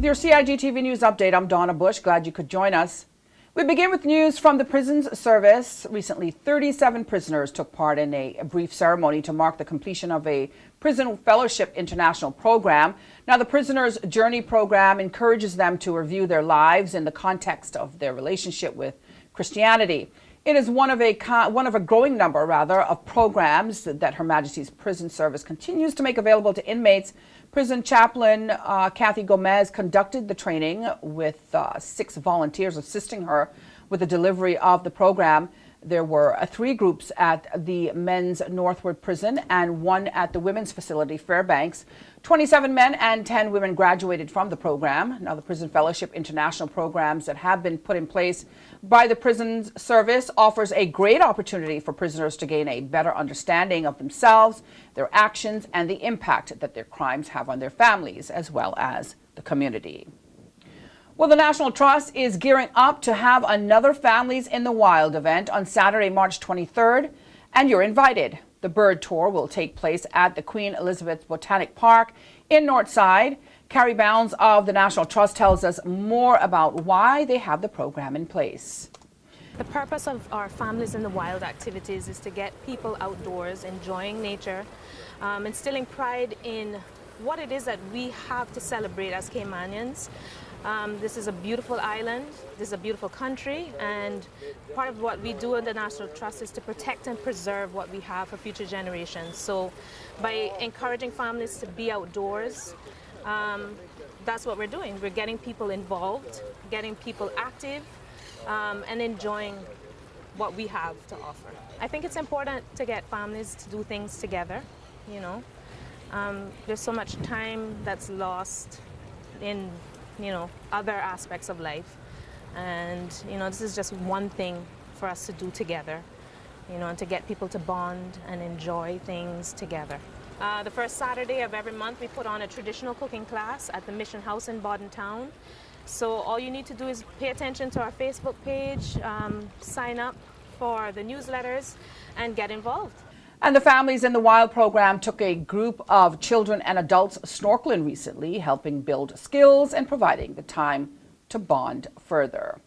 With your CIGTV News Update, I'm Donna Bush. Glad you could join us. We begin with news from the Prisons Service. Recently, 37 prisoners took part in a brief ceremony to mark the completion of a Prison Fellowship International program. Now, the Prisoners' Journey program encourages them to review their lives in the context of their relationship with Christianity. It is one of a growing number, of programs that Her Majesty's Prison Service continues to make available to inmates. Prison chaplain Kathy Gomez conducted the training with 6 volunteers assisting her with the delivery of the program. There were 3 groups at the men's Northward Prison and 1 at the women's facility, Fairbanks. 27 men and 10 women graduated from the program. Now, the Prison Fellowship International programs that have been put in place by the Prisons Service offers a great opportunity for prisoners to gain a better understanding of themselves, their actions, and the impact that their crimes have on their families, as well as the community. Well, the National Trust is gearing up to have another Families in the Wild event on Saturday, March 23rd, and you're invited. The bird tour will take place at the Queen Elizabeth Botanic Park in Northside. Carrie Bounds of the National Trust tells us more about why they have the program in place. The purpose of our Families in the Wild activities is to get people outdoors, enjoying nature, instilling pride in what it is that we have to celebrate as Caymanians. This is a beautiful island, this is a beautiful country, and part of what we do in the National Trust is to protect and preserve what we have for future generations. So by encouraging families to be outdoors, that's what we're doing. We're getting people involved, getting people active, and enjoying what we have to offer. I think it's important to get families to do things together, you know. There's so much time that's lost in other aspects of life, and this is just one thing for us to do together, and to get people to bond and enjoy things together. The first Saturday of every month we put on a traditional cooking class at the Mission House in Bodden Town. So all you need to do is pay attention to our Facebook page, sign up for the newsletters, and get involved. And the Families in the Wild program took a group of children and adults snorkeling recently, helping build skills and providing the time to bond further.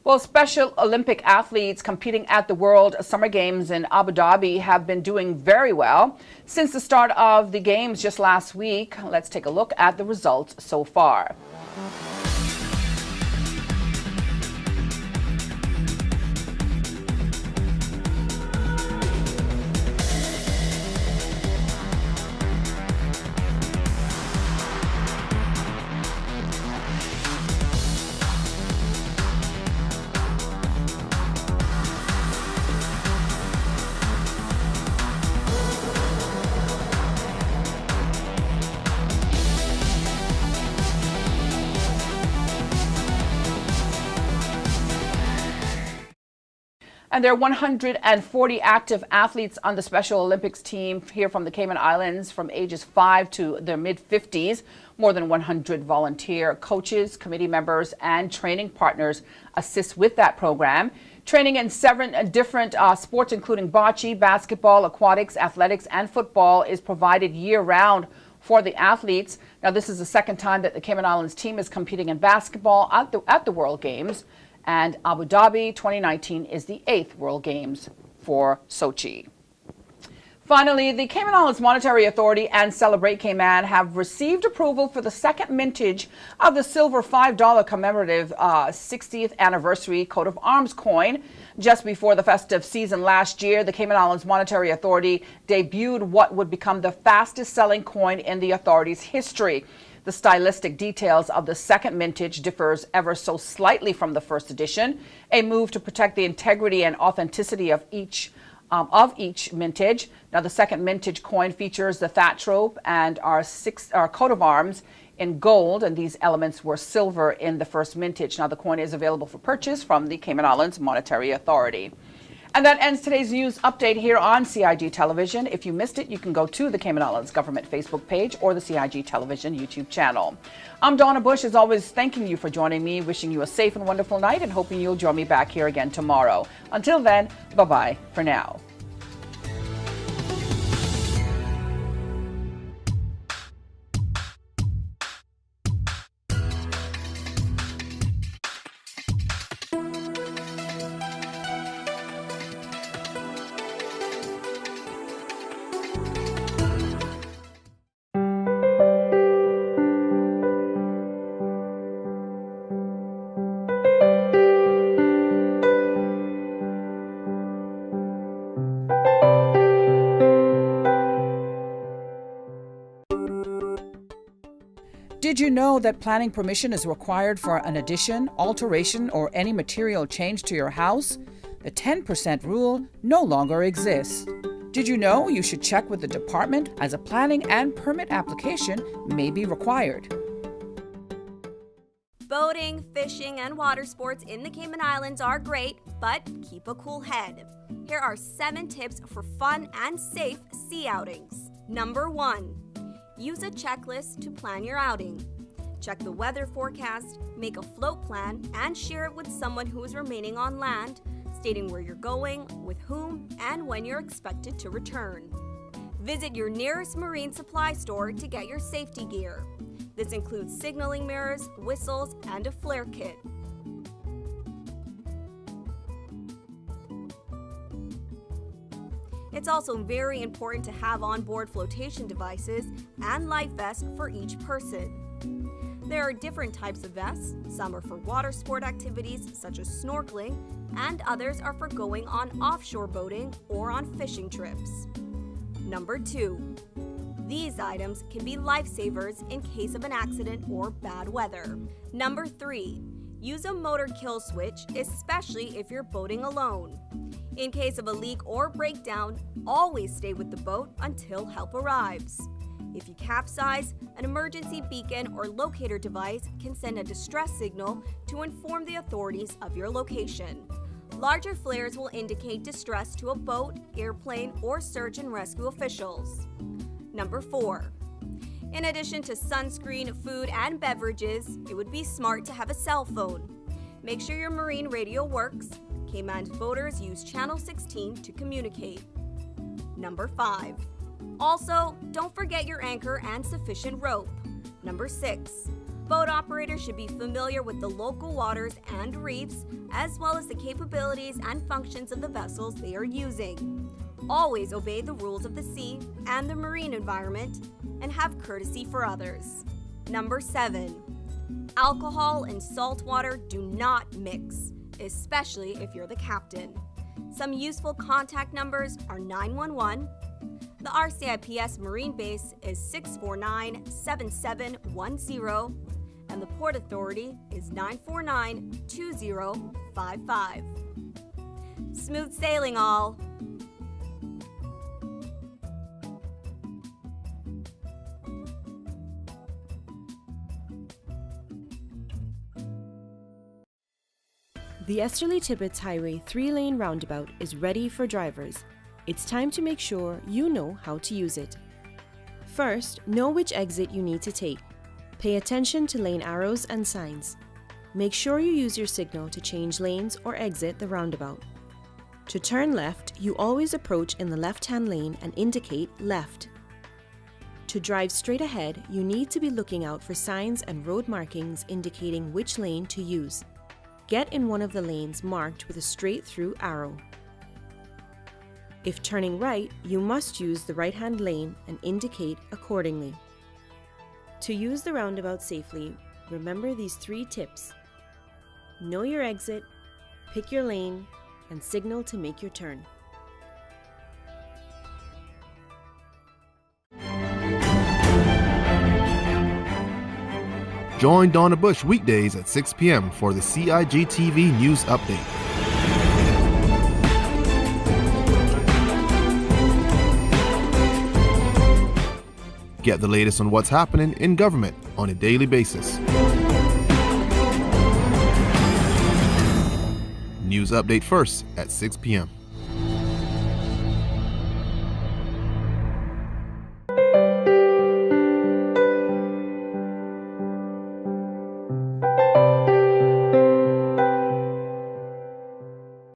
Well, Special Olympic athletes competing at the World Summer Games in Abu Dhabi have been doing very well since the start of the Games just last week. Let's take a look at the results so far. And there are 140 active athletes on the Special Olympics team here from the Cayman Islands from ages 5 to their mid-50s. More than 100 volunteer coaches, committee members, and training partners assist with that program. Training in 7 different sports, including bocce, basketball, aquatics, athletics, and football, is provided year-round for the athletes. Now, this is the second time that the Cayman Islands team is competing in basketball at the World Games. And Abu Dhabi 2019 is the 8th World Games for Sochi. Finally, the Cayman Islands Monetary Authority and Celebrate Cayman have received approval for the second mintage of the silver $5 commemorative 60th anniversary coat of arms coin. Just before the festive season last year, the Cayman Islands Monetary Authority debuted what would become the fastest selling coin in the authority's history. The stylistic details of the second mintage differs ever so slightly from the first edition, a move to protect the integrity and authenticity of each mintage. Now, the second mintage coin features the thatch rope and our coat of arms in gold, and these elements were silver in the first mintage. Now, the coin is available for purchase from the Cayman Islands Monetary Authority. And that ends today's news update here on CIG Television. If you missed it, you can go to the Cayman Islands Government Facebook page or the CIG Television YouTube channel. I'm Donna Bush, as always, thanking you for joining me, wishing you a safe and wonderful night, and hoping you'll join me back here again tomorrow. Until then, bye-bye for now. Did you know that planning permission is required for an addition, alteration, or any material change to your house? The 10% rule no longer exists. Did you know you should check with the department as a planning and permit application may be required? Boating, fishing, and water sports in the Cayman Islands are great, but keep a cool head. Here are 7 tips for fun and safe sea outings. Number 1. Use a checklist to plan your outing. Check the weather forecast, make a float plan, and share it with someone who is remaining on land, stating where you're going, with whom, and when you're expected to return. Visit your nearest marine supply store to get your safety gear. This includes signaling mirrors, whistles, and a flare kit. It's also very important to have onboard flotation devices and life vests for each person. There are different types of vests. Some are for water sport activities such as snorkeling, and others are for going on offshore boating or on fishing trips. Number 2. These items can be lifesavers in case of an accident or bad weather. Number 3. Use a motor kill switch, especially if you're boating alone. In case of a leak or breakdown, always stay with the boat until help arrives. If you capsize, an emergency beacon or locator device can send a distress signal to inform the authorities of your location. Larger flares will indicate distress to a boat, airplane, or search and rescue officials. Number 4. In addition to sunscreen, food, and beverages, it would be smart to have a cell phone. Make sure your marine radio works. Cayman's boaters use Channel 16 to communicate. Number 5. Also, don't forget your anchor and sufficient rope. Number 6. Boat operators should be familiar with the local waters and reefs, as well as the capabilities and functions of the vessels they are using. Always obey the rules of the sea and the marine environment, and have courtesy for others. Number 7. Alcohol and salt water do not mix, especially if you're the captain. Some useful contact numbers are 911. The RCIPS Marine Base is 649-7710, and the Port Authority is 949-2055. Smooth sailing, all! The Esterly-Tibbetts Highway 3-lane roundabout is ready for drivers. It's time to make sure you know how to use it. First, know which exit you need to take. Pay attention to lane arrows and signs. Make sure you use your signal to change lanes or exit the roundabout. To turn left, you always approach in the left-hand lane and indicate left. To drive straight ahead, you need to be looking out for signs and road markings indicating which lane to use. Get in one of the lanes marked with a straight-through arrow. If turning right, you must use the right-hand lane and indicate accordingly. To use the roundabout safely, remember these 3 tips. Know your exit, pick your lane, and signal to make your turn. Join Donna Bush weekdays at 6 p.m. for the CIGTV News Update. Get the latest on what's happening in government on a daily basis. News Update first at 6 p.m.